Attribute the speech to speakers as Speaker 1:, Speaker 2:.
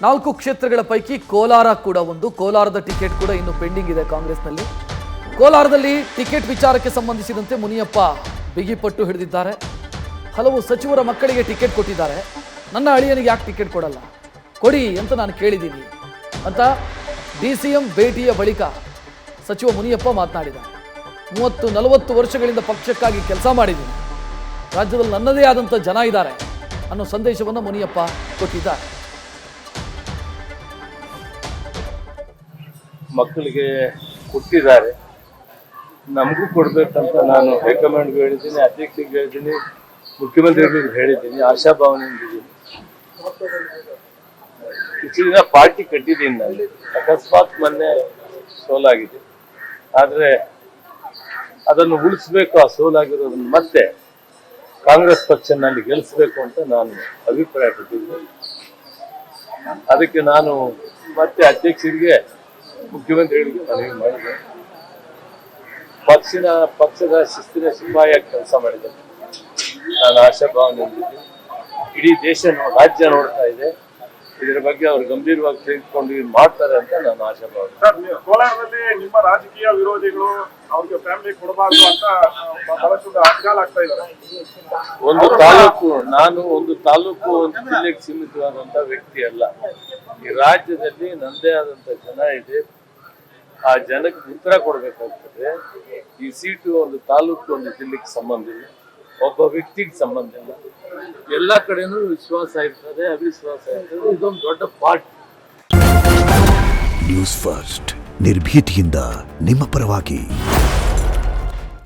Speaker 1: 4 ಕ್ಷೇತ್ರಗಳ ಪೈಕಿ ಕೋಲಾರ ಕೂಡ ಒಂದು. ಕೋಲಾರದ ಟಿಕೆಟ್ ಕೂಡ ಇನ್ನು ಪೆಂಡಿಂಗ್ ಇದೆ ಕಾಂಗ್ರೆಸ್ನಲ್ಲಿ. ಕೋಲಾರದಲ್ಲಿ ಟಿಕೆಟ್ ವಿಚಾರಕ್ಕೆ ಸಂಬಂಧಿಸಿದಂತೆ ಮುನಿಯಪ್ಪ ಬಿಗಿಪಟ್ಟು ಹಿಡಿದಿದ್ದಾರೆ. ಹಲವು ಸಚಿವರ ಮಕ್ಕಳಿಗೆ ಟಿಕೆಟ್ ಕೊಟ್ಟಿದ್ದಾರೆ. ನನ್ನ ಅಳಿಯನಿಗೆ ಯಾಕೆ ಟಿಕೆಟ್ ಕೊಡಲ್ಲ, ಕೊಡಿ ಅಂತ ನಾನು ಕೇಳಿದ್ದೀನಿ ಅಂತ DCM ಭೇಟಿಯ ಬಳಿಕ ಸಚಿವ ಮುನಿಯಪ್ಪ ಮಾತನಾಡಿದ್ದಾರೆ. 30-40 ವರ್ಷಗಳಿಂದ ಪಕ್ಷಕ್ಕಾಗಿ ಕೆಲಸ ಮಾಡಿದ್ದೀನಿ, ರಾಜ್ಯದಲ್ಲಿ ನನ್ನದೇ ಆದಂಥ ಜನ ಇದ್ದಾರೆ ಅನ್ನೋ ಸಂದೇಶವನ್ನು ಮುನಿಯಪ್ಪ ಕೊಟ್ಟಿದ್ದಾರೆ.
Speaker 2: ಮಕ್ಕಳಿಗೆ ಕೊಟ್ಟಿದ್ದಾರೆ, ನಮಗೂ ಕೊಡಬೇಕಂತ ನಾನು ಹೈಕಮಾಂಡ್ಗೆ ಹೇಳಿದ್ದೀನಿ, ಅಧ್ಯಕ್ಷರಿಗೆ ಹೇಳಿದ್ದೀನಿ, ಮುಖ್ಯಮಂತ್ರಿಗಳಿಗೆ ಹೇಳಿದ್ದೀನಿ, ಆಶಾಭಾವನೆ ಹೊಂದಿದ್ದೀನಿ. ಇಷ್ಟು ದಿನ ಪಾರ್ಟಿ ಕಟ್ಟಿದ್ದೀನಿ ನಾನು, ಅಕಸ್ಮಾತ್ ಮೊನ್ನೆ ಸೋಲಾಗಿದೆ. ಆದರೆ ಅದನ್ನು ಉಳಿಸ್ಬೇಕು, ಆ ಸೋಲಾಗಿರೋದನ್ನು ಮತ್ತೆ ಕಾಂಗ್ರೆಸ್ ಪಕ್ಷನಲ್ಲಿ ಗೆಲ್ಲಿಸ್ಬೇಕು ಅಂತ ನಾನು ಅಭಿಪ್ರಾಯ ಪಟ್ಟಿದ್ದೆ. ಅದಕ್ಕೆ ನಾನು ಮತ್ತೆ ಅಧ್ಯಕ್ಷರಿಗೆ, ಮುಖ್ಯಮಂತ್ರಿಗಳಿಗೆ ಮನವಿ ಮಾಡಿದೆ. ಪಕ್ಷದ ಶಿಸ್ತಿನ ಸಿಪಾಯಿಯಾಗಿ ಕೆಲಸ ಮಾಡಿದೆ. ನಾನು ಆಶಾಭಾವನೆ ಹೊಂದಿದ್ದೀನಿ. ಇಡೀ ದೇಶ ರಾಜ್ಯ ನೋಡ್ತಾ ಇದೆ, ಇದರ ಬಗ್ಗೆ ಅವರು ಗಂಭೀರವಾಗಿ ತೆಗೆದುಕೊಂಡು ಮಾಡ್ತಾರೆ ಅಂತ ನಾನು ಆಶಾಭಾವನೆ.
Speaker 3: ಕೋಲಾರದಲ್ಲಿ ನಿಮ್ಮ ರಾಜಕೀಯ ವಿರೋಧಿಗಳು ಅವ್ರಿಗೆ ಫ್ಯಾಮಿಲಿ ಕೊಡಬಾರ್ದು ಅಂತ ಬಹಳಷ್ಟು ಅಡ್ಗಾಲಾಗ್ತಾ ಇದ್ದಾರೆ.
Speaker 2: ಒಂದು ತಾಲೂಕು, ನಾನು ಒಂದು ತಾಲೂಕು ಒಂದು ಜಿಲ್ಲೆಗೆ ಸೀಮಿತವಾದಂತ ವ್ಯಕ್ತಿ ಅಲ್ಲ. ಈ ರಾಜ್ಯದಲ್ಲಿ ನನ್ನದೇ ಆದಂತ ಜನ ಇದೆ, ಆ ಜನಕ್ಕೆ ಉತ್ತರ ಕೊಡ್ಬೇಕಾಗ್ತದೆ. ಈ ಸೀಟು ಒಂದು ತಾಲೂಕು ಒಂದು ಜಿಲ್ಲೆಗೆ ಸಂಬಂಧ ಇಲ್ಲ, ಒಬ್ಬ ವ್ಯಕ್ತಿಗೆ ಸಂಬಂಧ ಇಲ್ಲ. ಎಲ್ಲ ಕಡೆನೂ ವಿಶ್ವಾಸ ಇರ್ತದೆ, ಅವಿಶ್ವಾಸ ಇರ್ತದೆ. ಇದೊಂದು ದೊಡ್ಡ ಪಾರ್ಟ್.
Speaker 4: ನ್ಯೂಸ್ ಫಸ್ಟ್, ನಿರ್ಭೀತಿಯಿಂದ ನಿಮ್ಮ ಪರವಾಗಿ.